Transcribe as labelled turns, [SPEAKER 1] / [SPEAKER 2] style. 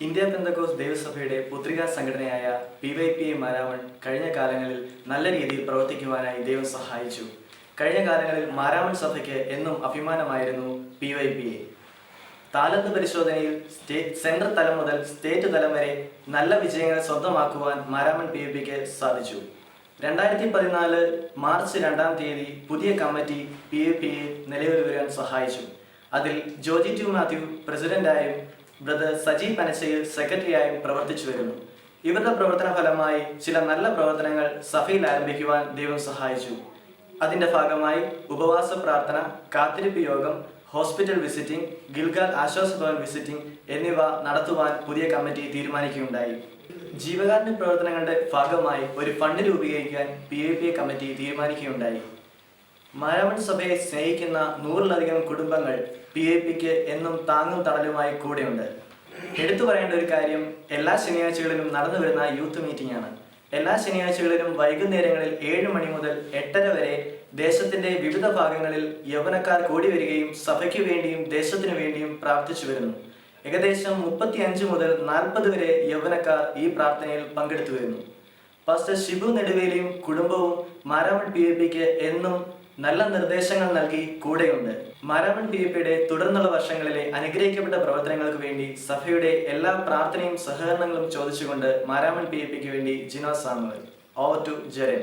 [SPEAKER 1] India പെന്തക്കോസ് ദേവസഭയുടെ പുത്രികാ സംഘടനയായ PYPA Maramon കഴിഞ്ഞ കാലങ്ങളിൽ നല്ല രീതിയിൽ പ്രവർത്തിക്കുവാനായി ദൈവം സഹായിച്ചു. കഴിഞ്ഞ കാലങ്ങളിൽ മാരാമൺ സഭയ്ക്ക് എന്നും അഭിമാനമായിരുന്നു PYPA. താലന്ത് പരിശോധനയിൽ സെൻട്രൽ തലം മുതൽ സ്റ്റേറ്റ് തലം വരെ നല്ല വിജയങ്ങൾ സ്വന്തമാക്കുവാൻ മാരാമൺ PYPAക്ക് സാധിച്ചു. 2014 മാർച്ച് 2-ാം തീയതി പുതിയ കമ്മിറ്റി PYPA നിലവിൽ വരാൻ സഹായിച്ചു. അതിൽ ജോജി ടി മാത്യു പ്രസിഡന്റായും ബ്രദർ സജി പനച്ചയിൽ സെക്രട്ടറിയായും പ്രവർത്തിച്ചു വരുന്നു. ഇവരുടെ പ്രവർത്തന ഫലമായി ചില നല്ല പ്രവർത്തനങ്ങൾ സഭയിൽ ആരംഭിക്കുവാൻ ദൈവം സഹായിച്ചു. അതിന്റെ ഭാഗമായി ഉപവാസ പ്രാർത്ഥന, കാത്തിരിപ്പ് യോഗം, ഹോസ്പിറ്റൽ വിസിറ്റിംഗ്, ഗിൽഗാൽ ആശ്വാസ ഭവൻ വിസിറ്റിംഗ് എന്നിവ നടത്തുവാൻ പുതിയ കമ്മിറ്റി തീരുമാനിക്കുകയുണ്ടായി. ജീവകാരുണ്യ പ്രവർത്തനങ്ങളുടെ ഭാഗമായി ഒരു ഫണ്ട് രൂപീകരിക്കാൻ PYPA കമ്മിറ്റി തീരുമാനിക്കുകയുണ്ടായി. മാരാമൺ സഭയെ സ്നേഹിക്കുന്ന 100-ലധികം കുടുംബങ്ങൾ PYPAക്ക് എന്നും താങ്ങും തണലുമായി കൂടെയുണ്ട്. എടുത്തു പറയേണ്ട ഒരു കാര്യം, എല്ലാ ശനിയാഴ്ചകളിലും നടന്നു വരുന്ന യൂത്ത് മീറ്റിംഗ് ആണ്. എല്ലാ ശനിയാഴ്ചകളിലും വൈകുന്നേരങ്ങളിൽ 7 മണി മുതൽ 8:30 വരെ ദേശത്തിന്റെ വിവിധ ഭാഗങ്ങളിൽ യൗവനക്കാർ കൂടി വരികയും സഭയ്ക്ക് വേണ്ടിയും ദേശത്തിനു വേണ്ടിയും പ്രാർത്ഥിച്ചു വരുന്നു. ഏകദേശം 35 മുതൽ 40 വരെ യൗവനക്കാർ ഈ പ്രാർത്ഥനയിൽ പങ്കെടുത്തു വരുന്നു. പാസ്റ്റർ ഷിബു നെടുവേലിയും കുടുംബവും മാരാമൺ PYPAക്ക് എന്നും നല്ല നിർദ്ദേശങ്ങൾ നൽകി കൂടെയുണ്ട്. മാരാമൺ PYPAയുടെ തുടർന്നുള്ള വർഷങ്ങളിലെ അനുഗ്രഹിക്കപ്പെട്ട പ്രവർത്തനങ്ങൾക്ക് വേണ്ടി സഭയുടെ എല്ലാ പ്രാർത്ഥനയും സഹകരണങ്ങളും ചോദിച്ചുകൊണ്ട് മാരാമൺ PYPAക്ക് വേണ്ടി ജിനോ സാമുവൽ. Over to ജെറൻ.